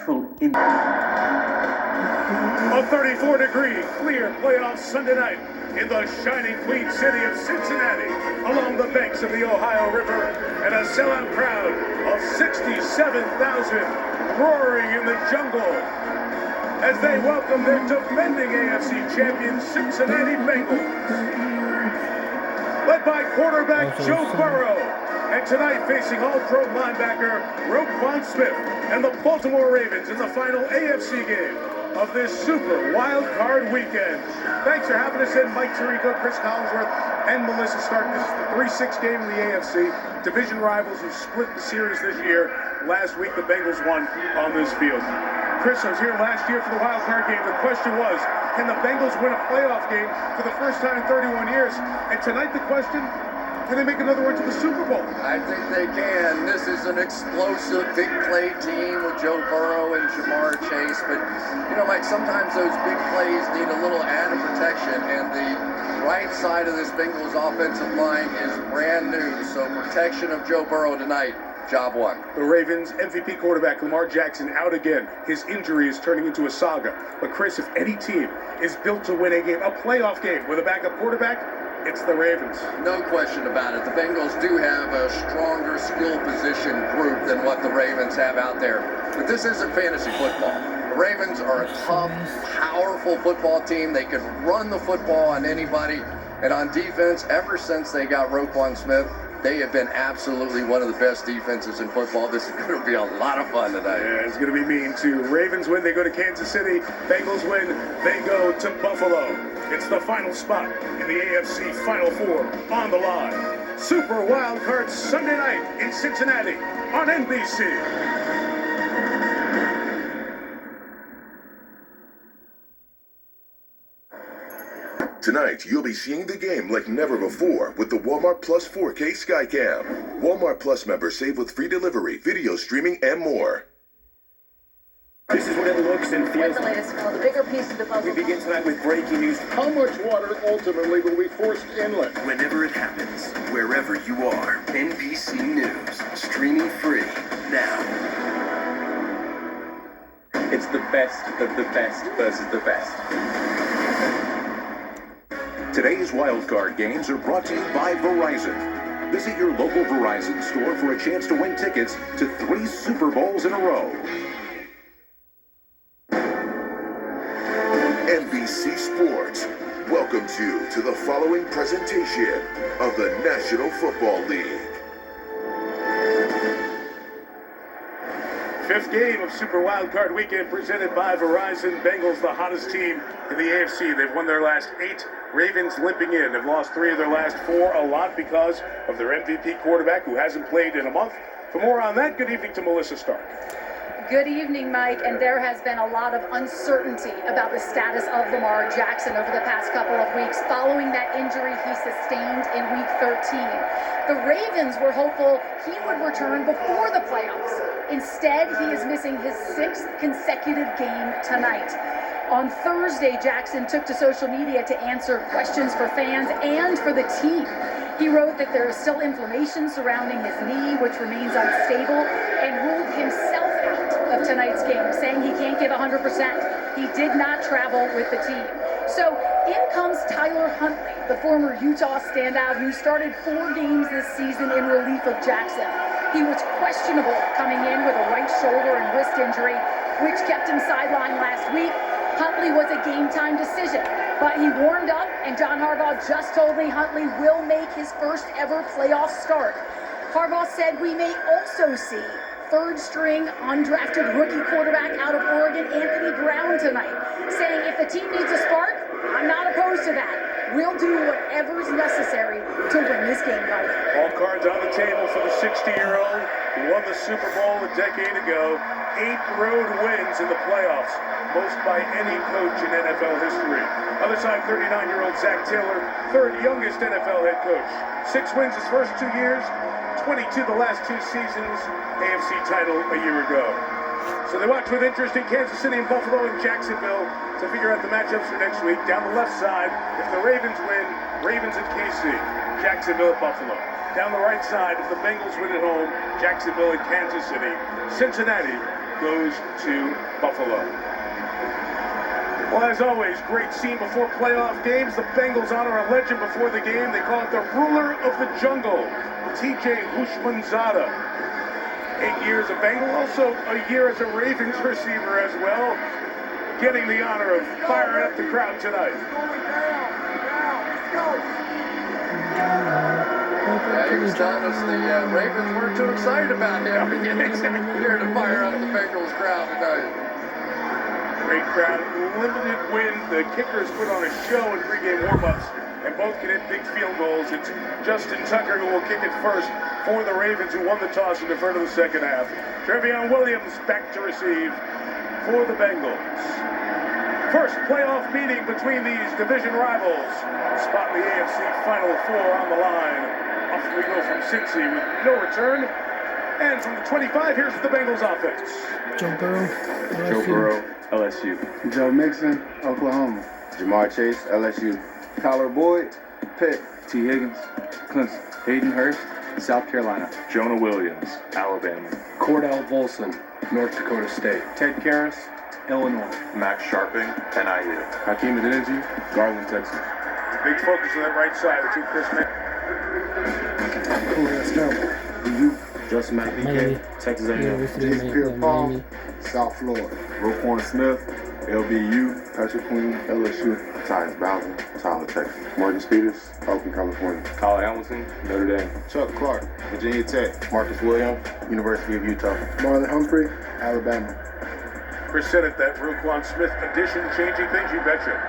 A 34-degree clear playoff Sunday night in the shining Queen City of Cincinnati, along the banks of the Ohio River, and a sellout crowd of 67,000 roaring in the jungle as they welcome their defending AFC champions Cincinnati Bengals, led by quarterback Joe Burrow, and tonight facing All-Pro linebacker Roquan Smith and the Baltimore Ravens in the final AFC game of this Super Wild Card weekend. Thanks for having us in, Mike Tirico, Chris Collinsworth, and Melissa Stark. This is the 3-6 game in the AFC. Division rivals who split the series this year. Last week, the Bengals won on this field. Chris, I was here last year for the Wild Card game. The question was, can the Bengals win a playoff game for the first time in 31 years? And tonight, the question, can they make another one to the Super Bowl? I think they can. This is an explosive, big play team with Joe Burrow and Jamar Chase. But, you know, Mike, sometimes those big plays need a little added protection. And the right side of this Bengals offensive line is brand new. So protection of Joe Burrow tonight, job one. The Ravens' MVP quarterback, Lamar Jackson, out again. His injury is turning into a saga. But, Chris, if any team is built to win a game, a playoff game with a backup quarterback, it's the Ravens. No question about it. The Bengals do have a stronger skill position group than what the Ravens have out there. But this isn't fantasy football. The Ravens are a tough, powerful football team. They can run the football on anybody. And on defense, ever since they got Roquan Smith, they have been absolutely one of the best defenses in football. This is going to be a lot of fun tonight. Yeah, it's going to be mean, too. Ravens win, they go to Kansas City. Bengals win, they go to Buffalo. It's the final spot in the AFC Final Four on the line. Super Wild Card Sunday night in Cincinnati on NBC. Tonight, you'll be seeing the game like never before with the Walmart Plus 4K Skycam. Walmart Plus members save with free delivery, video streaming, and more. This is what it looks and feels the latest film, the bigger piece of the puzzle. We begin tonight with breaking news. How much water ultimately will be forced inland? Whenever it happens, wherever you are, NBC News, streaming free now. It's the best of the best versus the best. Today's wildcard games are brought to you by Verizon. Visit your local Verizon store for a chance to win tickets to 3 Super Bowls in a row. NBC Sports welcomes you to the following presentation of the National Football League. Fifth game of Super Wild Card Weekend presented by Verizon. Bengals, the hottest team in the AFC. They've won their last 8. Ravens limping in. They've lost 3 of their last 4, a lot because of their MVP quarterback who hasn't played in a month. For more on that, good evening to Melissa Stark. Good evening, Mike. And there has been a lot of uncertainty about the status of Lamar Jackson over the past couple of weeks following that injury he sustained in Week 13. The Ravens were hopeful he would return before the playoffs. Instead, he is missing his 6th consecutive game tonight. On Thursday, Jackson took to social media to answer questions for fans and for the team. He wrote that there is still inflammation surrounding his knee, which remains unstable, and ruled himself out of tonight's game, saying he can't give 100%. He did not travel with the team. So in comes Tyler Huntley, the former Utah standout who started 4 games this season in relief of Jackson. He was questionable coming in with a right shoulder and wrist injury, which kept him sidelined last week. Huntley was a game-time decision, but he warmed up, and John Harbaugh just told me Huntley will make his first ever playoff start. Harbaugh said we may also see third-string undrafted rookie quarterback out of Oregon, Anthony Brown, tonight, saying if the team needs a spark, I'm not opposed to that. We'll do whatever's necessary to win this game, Mike. All cards on the table for the 60-year-old who won the Super Bowl a decade ago. 8 road wins in the playoffs, most by any coach in NFL history. Other side, 39-year-old Zach Taylor, 3rd youngest NFL head coach. 6 wins his first 2 years, 22 the last 2 seasons, AFC title a year ago. So they watch with interest in Kansas City and Buffalo and Jacksonville to figure out the matchups for next week. Down the left side, if the Ravens win, Ravens at KC, Jacksonville at Buffalo. Down the right side, if the Bengals win at home, Jacksonville and Kansas City, Cincinnati goes to Buffalo. Well, as always, great scene before playoff games. The Bengals honor a legend before the game. They call it the ruler of the jungle, T.J. Houshmandzadeh. 8 years a Bengal, also a year as a Ravens receiver as well, getting the honor of firing up the crowd tonight. Yeah, he was telling us the Ravens weren't too excited about him getting here to fire up the Bengals crowd tonight. Great crowd, limited wind. The kickers put on a show in pregame warm-ups, and both can hit big field goals. It's Justin Tucker who will kick it first for the Ravens, who won the toss and deferred to the second half. Trevion Williams back to receive for the Bengals. First playoff meeting between these division rivals. Spot in the AFC Final Four on the line. Off we go from Cincy with no return. And from the 25, here's the Bengals offense. Joe Burrow, Joe Burrow, LSU. Joe Mixon, Oklahoma. Jamar Chase, LSU. Tyler Boyd, Pitt. T. Higgins, Clemson. Hayden Hurst, South Carolina. Jonah Williams, Alabama. Cordell Volson, North Dakota State. Ted Karras, Illinois. Max Sharping, NIU. Hakeem Adeniji, Garland, Texas. Big focus on that right side. The two Chris Justin Miami. McBee, Texas A&M. University of Miami. South Florida. Roquan Smith, LBU. Patrick Queen, LSU. Tyus Bowser, Tyler, Texas. Marcus Peters, Oakland, California. Kyle Hamilton, Notre Dame. Chuck Clark, Virginia Tech. Marcus Williams, University of Utah. Marlon Humphrey, Alabama. Chris said it, that Roquan Smith addition changing things, you betcha.